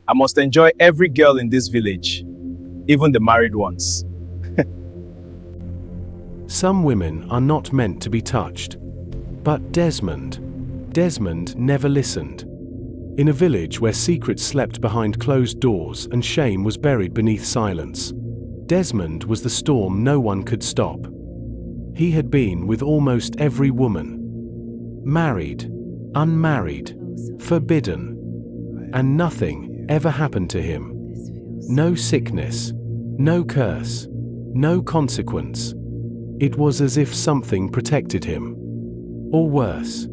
I must enjoy every girl in this village, even the married ones. Some women are not meant to be touched. But Desmond never listened. In a village where secrets slept behind closed doors and shame was buried beneath silence, Desmond was the storm no one could stop. He had been with almost every woman. Married, unmarried, forbidden. And nothing ever happened to him. No sickness, no curse, no consequence. It was as if something protected him. Or worse,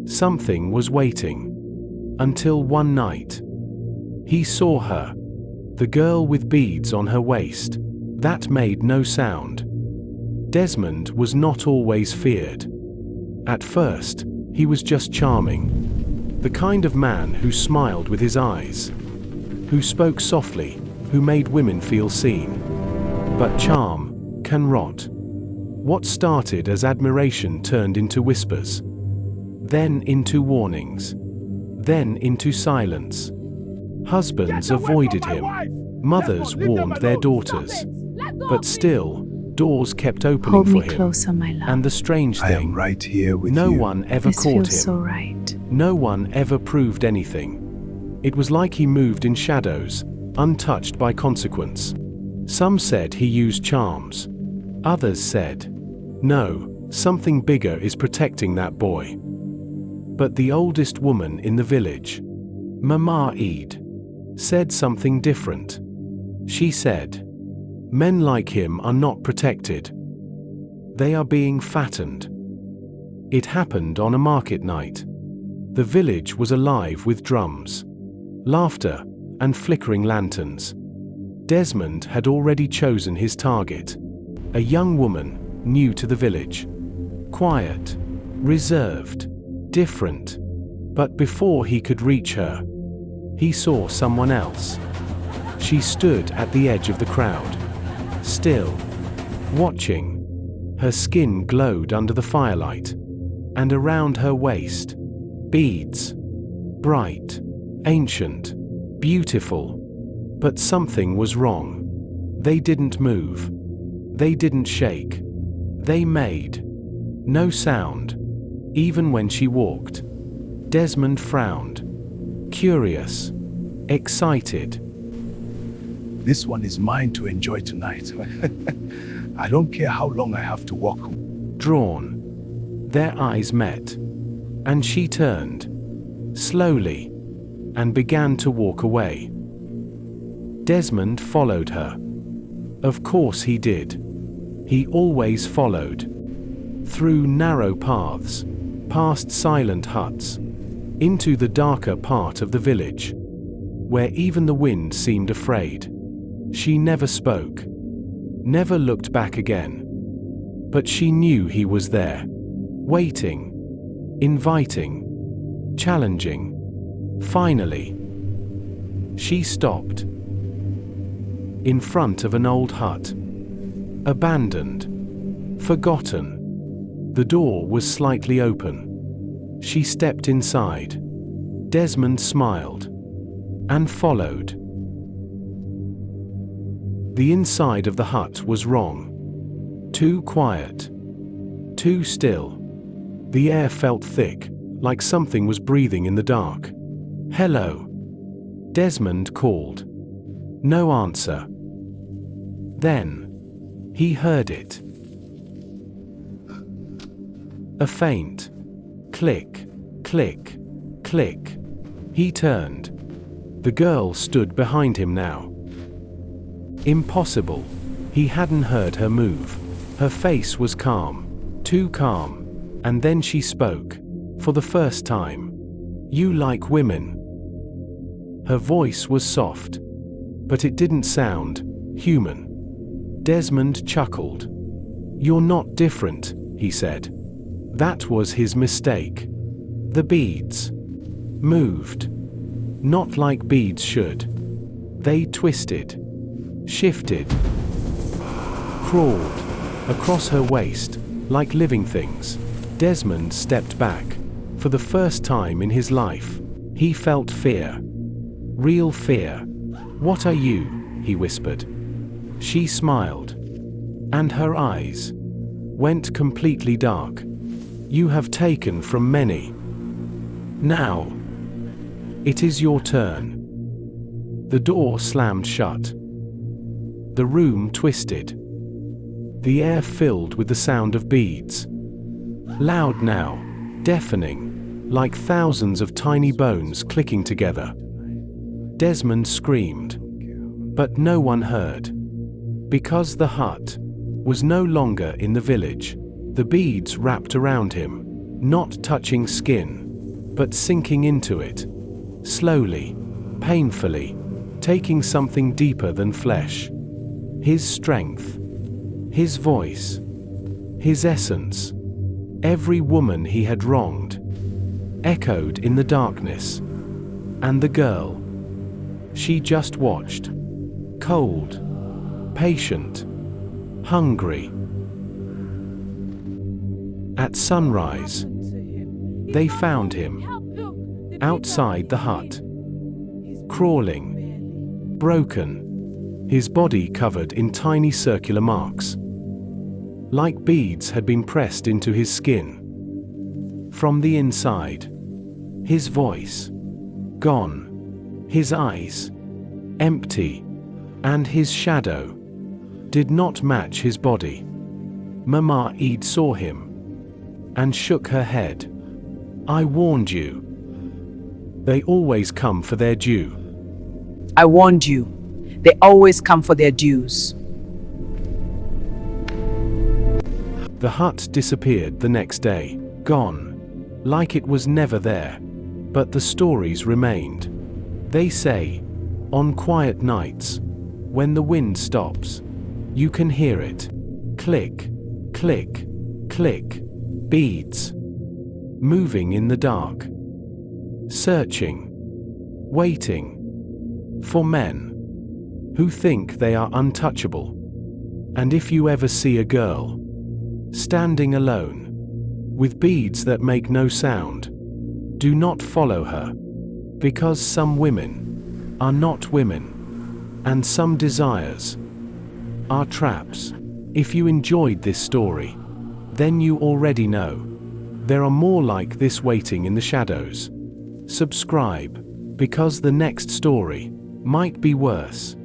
something was waiting. Until one night, he saw her, the girl with beads on her waist, that made no sound. Desmond was not always feared. At first, he was just charming. The kind of man who smiled with his eyes, who spoke softly, who made women feel seen. But charm can rot. What started as admiration turned into whispers, then into warnings, then into silence. Husbands avoided him, mothers warned their daughters, but still, doors kept opening Hold me for him. closer, my love. And the strange I am thing, right here with no you. one ever This caught him. feels so right. No one ever proved anything. It was like he moved in shadows, untouched by consequence. Some said he used charms. Others said, no, something bigger is protecting that boy. But the oldest woman in the village, Mama Eid, said something different. She said, men like him are not protected. They are being fattened. It happened on a market night. The village was alive with drums, laughter, and flickering lanterns. Desmond had already chosen his target, a young woman, new to the village. Quiet, reserved, different. But before he could reach her, he saw someone else. She stood at the edge of the crowd, still, watching. Her skin glowed under the firelight, and around her waist, beads. Bright, ancient, beautiful. But something was wrong. They didn't move. They didn't shake. They made no sound, even when she walked. Desmond frowned, curious, excited. This one is mine to enjoy tonight. I don't care how long I have to walk. Drawn. Their eyes met, and she turned, slowly, and began to walk away. Desmond followed her. Of course he did. He always followed. Through narrow paths, past silent huts, into the darker part of the village, where even the wind seemed afraid. She never spoke, never looked back again. But she knew he was there, waiting, inviting, challenging. Finally, she stopped. In front of an old hut. Abandoned. Forgotten. The door was slightly open. She stepped inside. Desmond smiled. And followed. The inside of the hut was wrong. Too quiet. Too still. The air felt thick, like something was breathing in the dark. Hello. Desmond called. No answer. Then, he heard it. A faint click, click, click. He turned. The girl stood behind him now. Impossible. He hadn't heard her move. Her face was calm, too calm. And then she spoke, for the first time. You like women. Her voice was soft, but it didn't sound human. Desmond chuckled. You're not different, he said. That was his mistake. The beads moved. Not like beads should. They twisted, shifted, crawled across her waist, like living things. Desmond stepped back. For the first time in his life, he felt fear. Real fear. What are you? He whispered. She smiled, and her eyes went completely dark. You have taken from many. Now, it is your turn. The door slammed shut. The room twisted. The air filled with the sound of beads. Loud now, deafening, like thousands of tiny bones clicking together. Desmond screamed, but no one heard. Because the hut was no longer in the village, the beads wrapped around him, not touching skin, but sinking into it, slowly, painfully, taking something deeper than flesh. His strength, his voice, his essence, every woman he had wronged, echoed in the darkness. And the girl, she just watched, cold, patient, hungry. At sunrise, they found him outside the hut, crawling, broken, his body covered in tiny circular marks, like beads had been pressed into his skin. From the inside, his voice gone, his eyes empty, and his shadow did not match his body. Mama Eid saw him and shook her head. I warned you. They always come for their due. I warned you. They always come for their dues. The hut disappeared the next day, gone, like it was never there. But the stories remained. They say, on quiet nights, when the wind stops, you can hear it. Click, click, click. Beads. Moving in the dark. Searching. Waiting. For men who think they are untouchable. And if you ever see a girl standing alone with beads that make no sound, do not follow her. Because some women are not women. And some desires are traps. If you enjoyed this story, then you already know. There are more like this waiting in the shadows. Subscribe, because the next story might be worse.